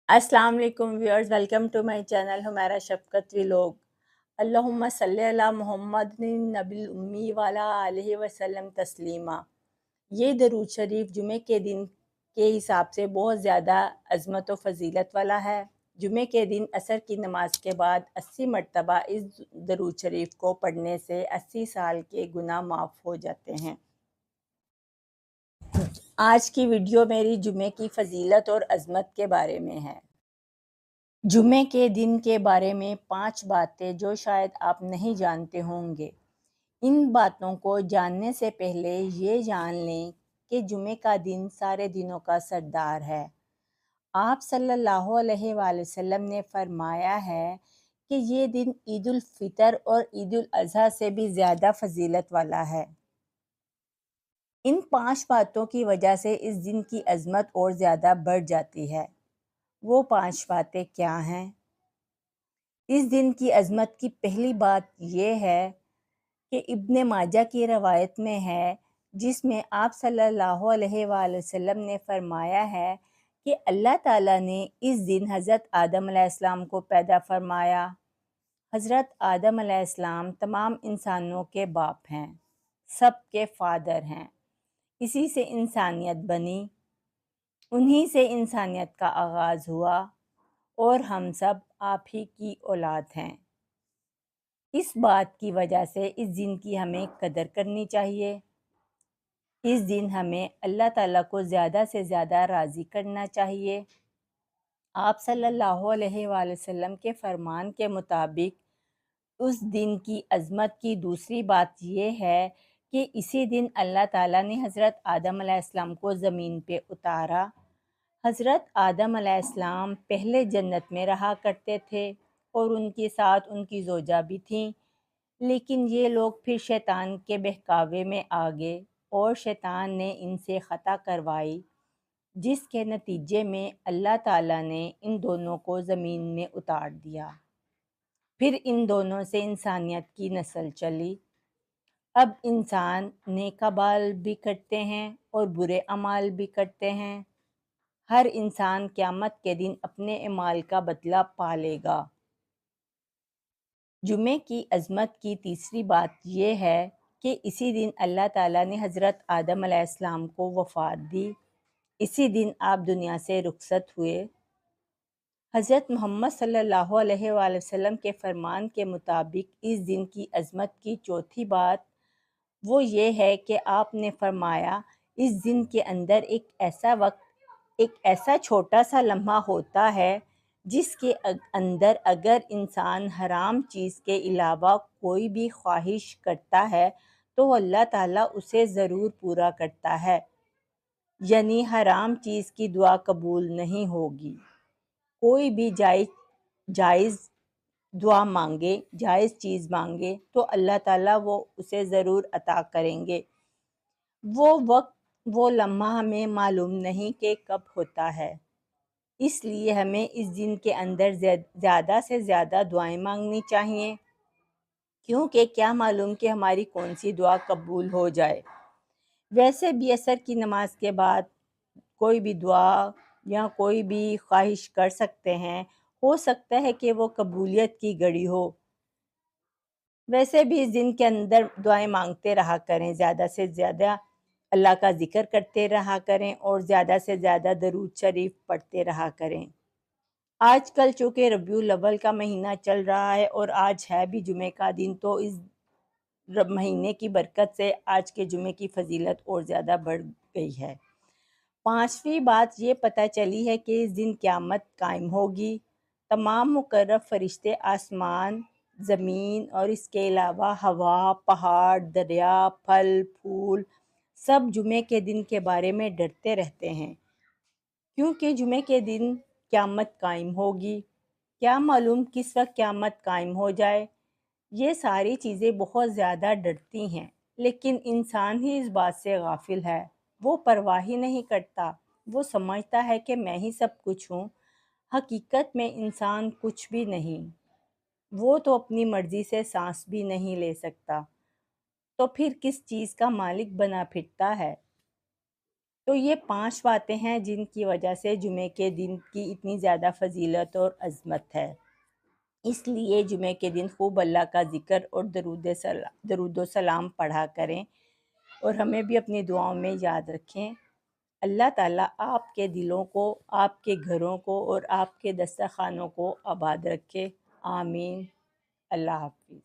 अस्सलाम वालेकुम viewers, welcome to my channel हमारा शफ़क़त व्लॉग। अल्लाहुम्मा सल्ली अला मुहम्मदिन नबिल उम्मी वाला आलिहि वसल्लम तस्लीमा। ये दरूद शरीफ जुमे के दिन के हिसाब से बहुत ज़्यादा अज़मत व फ़जीलत वाला है। जुमे के दिन असर की नमाज के बाद 80 मरतबा इस दरूद शरीफ को पढ़ने से 80 साल के गुनाह माफ़ हो जाते हैं। आज की वीडियो मेरी जुमे की फ़जीलत और अज़मत के बारे में है। जुमे के दिन के बारे में 5 बातें जो शायद आप नहीं जानते होंगे। इन बातों को जानने से पहले ये जान लें कि जुमे का दिन सारे दिनों का सरदार है। आप सल्लल्लाहु अलैहि वसल्लम ने फरमाया है कि ये दिन ईद उल फितर और ईद उल अज़हा से भी ज़्यादा फ़जीलत वाला है। इन 5 बातों की वजह से इस दिन की अज़मत और ज़्यादा बढ़ जाती है। वो 5 बातें क्या हैं? इस दिन की अज़मत की पहली बात ये है कि इब्न माजा की रवायत में है, जिसमें आप सल्लल्लाहु अलैहि वसल्लम ने फरमाया है कि अल्लाह ताला ने इस दिन हज़रत आदम अलैहिस्सलाम को पैदा फरमाया। हज़रत आदम अलैहिस्सलाम तमाम इंसानों के बाप हैं, सब के फ़ादर हैं। इसी से इंसानियत बनी, उन्हीं से इंसानियत का आगाज़ हुआ और हम सब आप ही की औलाद हैं। इस बात की वजह से इस दिन की हमें कदर करनी चाहिए। इस दिन हमें अल्लाह ताला को ज़्यादा से ज़्यादा राज़ी करना चाहिए। आप सल्लल्लाहु अलैहि वसल्लम के फरमान के मुताबिक उस दिन की अज़मत की दूसरी बात ये है कि इसी दिन अल्लाह ताला ने हज़रत आदम अलैहिस्सलाम को ज़मीन पे उतारा। हज़रत आदम अलैहिस्सलाम पहले जन्नत में रहा करते थे और उनके साथ उनकी ज़ौजा भी थीं, लेकिन ये लोग फिर शैतान के बहकावे में आ गए और शैतान ने इनसे ख़ता करवाई, जिसके नतीजे में अल्लाह ताला ने इन दोनों को ज़मीन में उतार दिया। फिर इन दोनों से इंसानियत की नस्ल चली। अब इंसान नेक अमाल भी करते हैं और बुरे अमाल भी करते हैं। हर इंसान क़यामत के दिन अपने अमाल का बदला पा लेगा। जुमे की अज़मत की तीसरी बात यह है कि इसी दिन अल्लाह ताला ने हज़रत आदम अलैहिस्सलाम को वफ़ात दी। इसी दिन आप दुनिया से रुखसत हुए। हज़रत मोहम्मद सल्लल्लाहु अलैहि वसल्लम के फ़रमान के मुताबिक इस दिन की अज़मत की चौथी बात वो ये है कि आपने फरमाया, इस दिन के अंदर एक ऐसा छोटा सा लम्हा होता है जिसके अंदर अगर इंसान हराम चीज़ के अलावा कोई भी ख्वाहिश करता है तो अल्लाह ताला उसे ज़रूर पूरा करता है, यानी हराम चीज़ की दुआ कबूल नहीं होगी। कोई भी जायज़ दुआ मांगे, जायज़ चीज़ मांगे तो अल्लाह ताला वो उसे ज़रूर अता करेंगे। वो वक्त, वो लम्हा हमें मालूम नहीं कि कब होता है, इसलिए हमें इस दिन के अंदर ज़्यादा से ज़्यादा दुआएं मांगनी चाहिए, क्योंकि क्या मालूम कि हमारी कौन सी दुआ कबूल हो जाए। वैसे भी असर की नमाज के बाद कोई भी दुआ या कोई भी ख्वाहिश कर सकते हैं, हो सकता है कि वो कबूलियत की घड़ी हो। वैसे भी इस दिन के अंदर दुआएं मांगते रहा करें, ज़्यादा से ज़्यादा अल्लाह का ज़िक्र करते रहा करें और ज़्यादा से ज़्यादा दरूद शरीफ पढ़ते रहा करें। आजकल चूँकि रबीउल अव्वल का महीना चल रहा है और आज है भी जुमे का दिन, तो इस महीने की बरकत से आज के जुमे की फ़जीलत और ज़्यादा बढ़ गई है। पाँचवीं बात ये पता चली है कि इस दिन क़यामत कायम होगी। तमाम मुकर्रब फरिश्ते आसमान, ज़मीन और इसके अलावा हवा, पहाड़, दरिया, फल, फूल सब जुमे के दिन के बारे में डरते रहते हैं, क्योंकि जुमे के दिन क़यामत कायम होगी। क्या मालूम किस वक्त क़यामत कायम हो जाए। ये सारी चीज़ें बहुत ज़्यादा डरती हैं, लेकिन इंसान ही इस बात से गाफिल है। वो परवाह ही नहीं करता, वो समझता है कि मैं ही सब कुछ हूँ। हकीकत में इंसान कुछ भी नहीं, वो तो अपनी मर्ज़ी से सांस भी नहीं ले सकता, तो फिर किस चीज़ का मालिक बना फिरता है। تو یہ 5 باتیں ہیں جن کی وجہ سے جمعے کے دن کی اتنی زیادہ فضیلت اور عظمت ہے۔ اس لیے جمعے کے دن خوب اللہ کا ذکر اور درود و سلام پڑھا کریں، اور ہمیں بھی اپنی دعاؤں میں یاد رکھیں۔ اللہ تعالیٰ آپ کے دلوں کو، آپ کے گھروں کو اور آپ کے دسترخوانوں کو آباد رکھے، آمین۔ اللہ حافظ۔